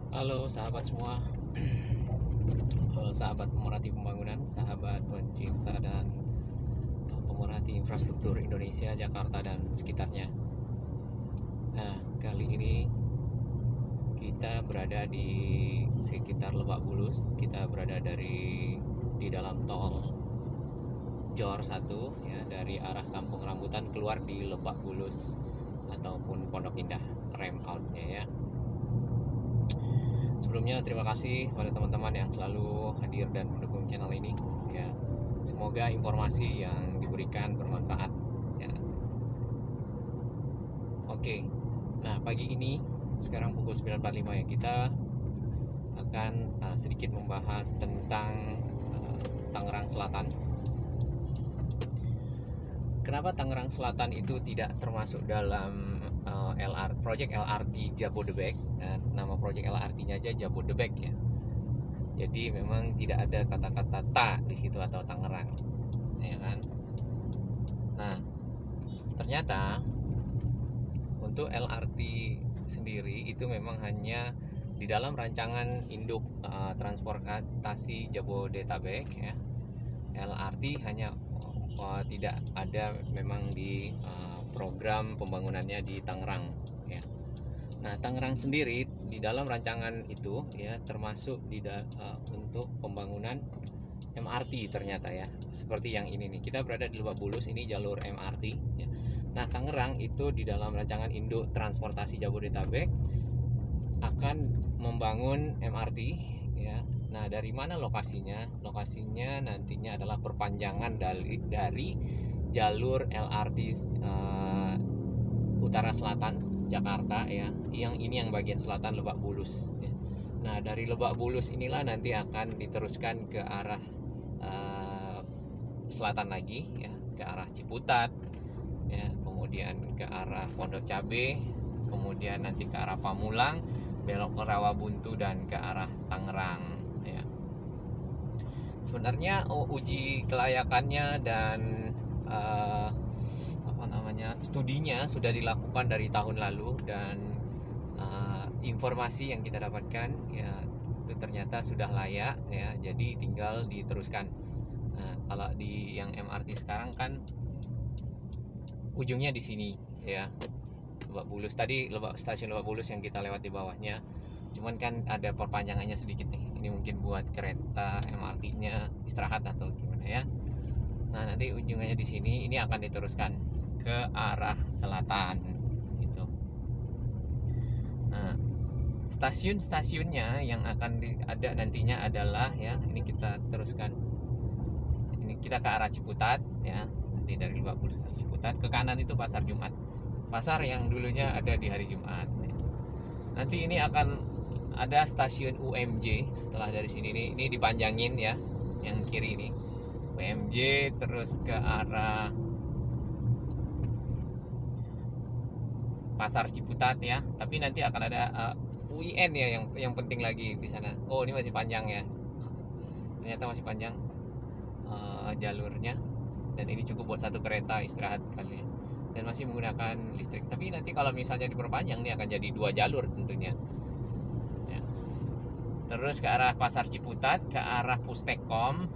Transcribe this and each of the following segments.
Halo sahabat semua, halo sahabat pemerhati pembangunan, sahabat pencinta dan pemerhati infrastruktur Indonesia, Jakarta dan sekitarnya. Nah, kali ini kita berada di sekitar Lebak Bulus. Kita berada di dalam tol Jor 1 ya, dari arah Kampung Rambutan keluar di Lebak Bulus ataupun Pondok Indah, rem outnya ya. Sebelumnya terima kasih pada teman-teman yang selalu hadir dan mendukung channel ini ya. Semoga informasi yang diberikan bermanfaat ya. Oke. Nah, pagi ini sekarang pukul 9.45 ya, kita akan sedikit membahas tentang Tangerang Selatan. Kenapa Tangerang Selatan itu tidak termasuk dalam proyek LRT Jabodebek? Nama proyek LRT-nya aja Jabodebek ya. Jadi memang tidak ada kata-kata ta di situ atau Tangerang, ya kan? Nah, ternyata untuk LRT sendiri itu memang hanya di dalam rancangan induk transportasi Jabodetabek ya. LRT hanya tidak ada memang di program pembangunannya di Tangerang ya. Nah, Tangerang sendiri di dalam rancangan itu ya termasuk untuk pembangunan MRT ternyata ya. Seperti yang ini nih, kita berada di Lebak Bulus, ini jalur MRT ya. Nah, Tangerang itu di dalam rancangan induk transportasi Jabodetabek akan membangun MRT ya. Nah, dari mana lokasinya? Lokasinya nantinya adalah perpanjangan dari jalur LRT Utara Selatan Jakarta ya. Yang ini yang bagian selatan Lebak Bulus ya. Nah, dari Lebak Bulus inilah nanti akan diteruskan ke arah selatan lagi ya, ke arah Ciputat ya, kemudian ke arah Pondok Cabe, kemudian nanti ke arah Pamulang, belok ke Rawabuntu dan ke arah Tangerang ya. Sebenarnya uji kelayakannya dan studinya sudah dilakukan dari tahun lalu, dan informasi yang kita dapatkan ya itu ternyata sudah layak ya, jadi tinggal diteruskan. Nah, kalau di yang MRT sekarang kan ujungnya di sini ya, Lebak Bulus tadi, stasiun Lebak Bulus yang kita lewat di bawahnya. Cuman kan ada perpanjangannya sedikit nih. Ini mungkin buat kereta MRT-nya istirahat atau gimana ya. Nah, nanti ujungnya di sini, ini akan diteruskan ke arah selatan gitu. Nah, stasiun-stasiunnya yang akan ada nantinya adalah ya, ini kita teruskan. Ini kita ke arah Ciputat ya. Tadi dari Lebak Bulus ke Ciputat, ke kanan itu Pasar Jumat. Pasar yang dulunya ada di hari Jumat ya. Nanti ini akan ada stasiun UMJ setelah dari sini, ini dipanjangin ya, yang kiri ini UMJ, terus ke arah Pasar Ciputat ya. Tapi nanti akan ada UIN ya, yang penting lagi di sana. Oh, ini masih panjang ya, ternyata masih panjang jalurnya, dan ini cukup buat satu kereta istirahat kali ya, dan masih menggunakan listrik. Tapi nanti kalau misalnya diperpanjang, ini akan jadi 2 jalur tentunya ya. Terus ke arah Pasar Ciputat, ke arah Pustekom,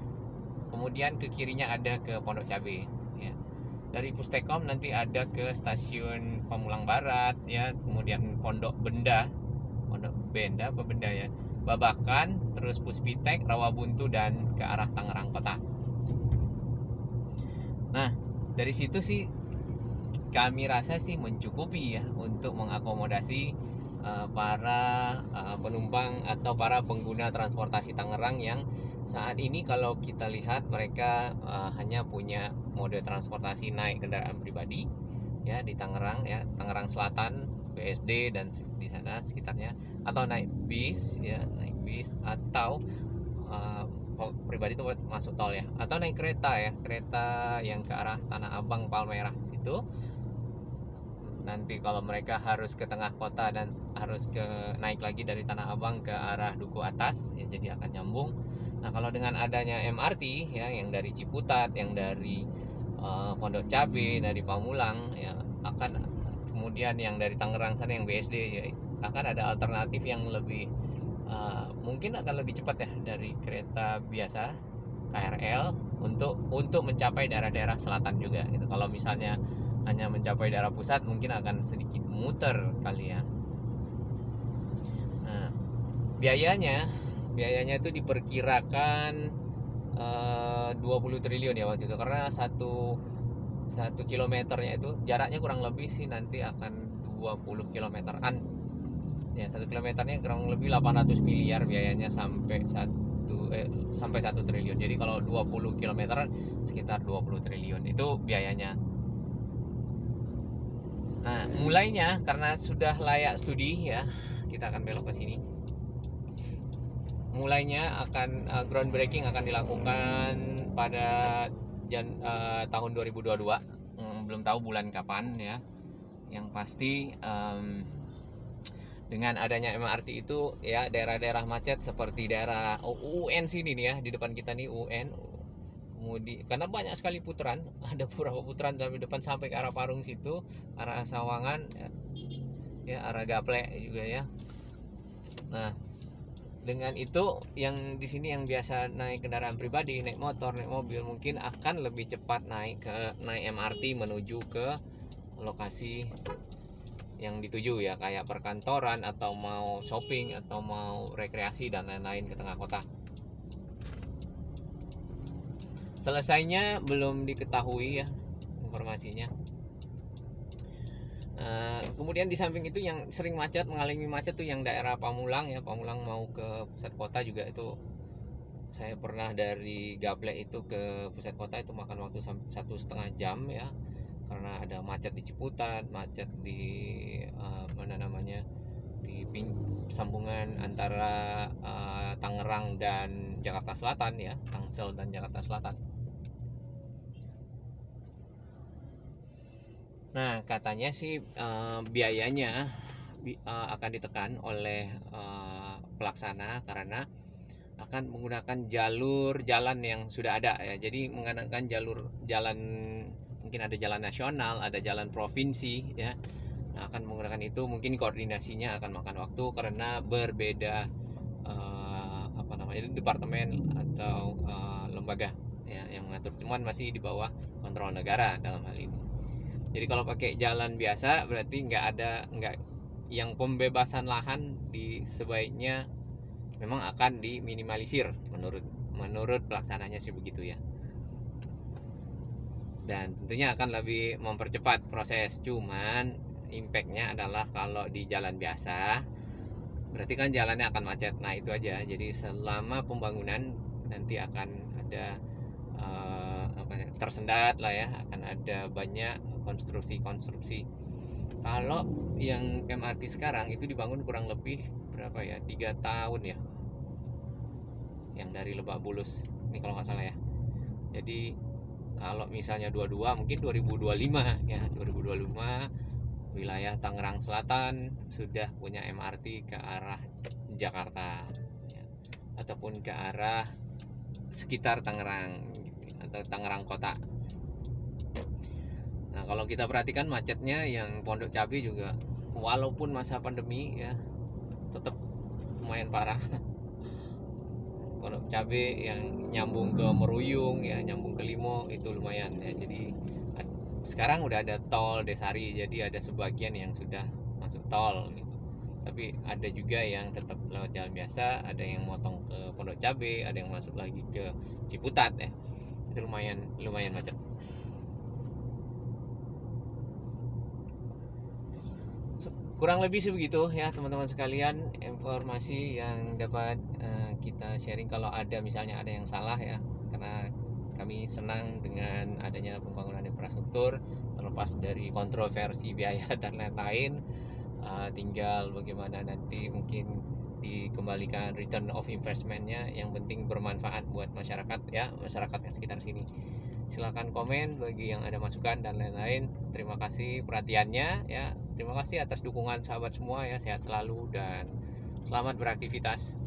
kemudian ke kirinya ada ke Pondok Cabe ya. Dari Pustekom nanti ada ke stasiun Pamulang Barat ya, kemudian Pondok Benda apa Benda ya, Babakan, terus Puspitek, Rawabuntu, dan ke arah Tangerang Kota. Nah, dari situ sih kami rasa sih mencukupi ya untuk mengakomodasi para penumpang atau para pengguna transportasi Tangerang yang saat ini kalau kita lihat mereka hanya punya mode transportasi naik kendaraan pribadi ya di Tangerang ya, Tangerang Selatan, BSD dan di sana sekitarnya, atau naik bis ya, atau pribadi itu masuk tol ya, atau naik kereta ya, kereta yang ke arah Tanah Abang, Palmerah situ. Nanti kalau mereka harus ke tengah kota dan harus naik lagi dari Tanah Abang ke arah Duku Atas ya, jadi akan nyambung. Nah, kalau dengan adanya MRT ya, yang dari Ciputat, yang dari Pondok Cabe, dari Pamulang ya, akan kemudian yang dari Tangerang sana yang BSD ya, akan ada alternatif yang lebih mungkin akan lebih cepat ya dari kereta biasa KRL untuk mencapai daerah-daerah selatan juga gitu. Kalau misalnya hanya mencapai daerah pusat mungkin akan sedikit muter kali ya. Nah, biayanya itu diperkirakan 20 triliun ya waktu itu, karena satu kilometernya itu jaraknya kurang lebih sih nanti akan 20 kilometeran ya. 1 kilometernya kurang lebih 800 miliar biayanya sampai 1 triliun. Jadi kalau 20 kilometeran sekitar 20 triliun itu biayanya. Nah, mulainya karena sudah layak studi ya, kita akan belok ke sini. Mulainya akan groundbreaking akan dilakukan pada tahun 2022. Belum tahu bulan kapan ya. Yang pasti dengan adanya MRT itu ya, daerah-daerah macet seperti daerah UN sini nih ya, di depan kita nih UN. Kemudian karena banyak sekali putaran, ada beberapa putaran dari depan sampai ke arah Parung situ, arah Sawangan ya, arah Gaplek juga ya. Nah, dengan itu yang di sini yang biasa naik kendaraan pribadi, naik motor, naik mobil, mungkin akan lebih cepat naik MRT menuju ke lokasi yang dituju ya, kayak perkantoran atau mau shopping atau mau rekreasi dan lain-lain ke tengah kota. Selesainya belum diketahui ya informasinya. Kemudian di samping itu yang sering mengalami macet tuh yang daerah Pamulang ya. Pamulang mau ke pusat kota juga itu, saya pernah dari Gaplek itu ke pusat kota itu makan waktu 1,5 jam ya, karena ada macet di Ciputat, macet di di sambungan antara Tangerang dan Jakarta Selatan ya, Tangsel dan Jakarta Selatan. Nah, katanya sih biayanya akan ditekan oleh pelaksana karena akan menggunakan jalan yang sudah ada ya. Jadi menggunakan jalan, mungkin ada jalan nasional, ada jalan provinsi ya. Nah, akan menggunakan itu, mungkin koordinasinya akan makan waktu karena berbeda departemen atau lembaga ya yang mengatur, cuman masih di bawah kontrol negara dalam hal ini. Jadi kalau pakai jalan biasa berarti nggak yang pembebasan lahan sebaiknya memang akan diminimalisir menurut pelaksananya sih begitu ya. Dan tentunya akan lebih mempercepat proses, cuman impactnya adalah kalau di jalan biasa berarti kan jalannya akan macet. Nah itu aja. Jadi selama pembangunan nanti akan ada tersendat lah ya, akan ada banyak konstruksi. Kalau yang MRT sekarang itu dibangun kurang lebih berapa ya, 3 tahun ya, yang dari Lebak Bulus ini kalau nggak salah ya. Jadi kalau misalnya 22 mungkin 2025 ya, 2025 wilayah Tangerang Selatan sudah punya MRT ke arah Jakarta ya, ataupun ke arah sekitar Tangerang atau Tangerang Kota. Nah, kalau kita perhatikan macetnya yang Pondok Cabe juga walaupun masa pandemi ya tetap lumayan parah. Pondok Cabe yang nyambung ke Meruyung ya, nyambung ke Limo itu lumayan ya. Jadi sekarang udah ada tol Desari, jadi ada sebagian yang sudah masuk tol gitu. Tapi ada juga yang tetap lewat jalan biasa, ada yang motong ke Pondok Cabe, ada yang masuk lagi ke Ciputat ya. Itu lumayan macet. Kurang lebih sebegitu ya teman-teman sekalian, informasi yang dapat kita sharing. Kalau ada misalnya ada yang salah ya, karena kami senang dengan adanya pembangunan infrastruktur, terlepas dari kontroversi biaya dan lain-lain. Tinggal bagaimana nanti mungkin dikembalikan return of investmentnya, yang penting bermanfaat buat masyarakat ya, masyarakat yang sekitar sini. Silakan komen bagi yang ada masukan dan lain-lain. Terima kasih perhatiannya ya. Terima kasih atas dukungan sahabat semua ya. Sehat selalu dan selamat beraktivitas.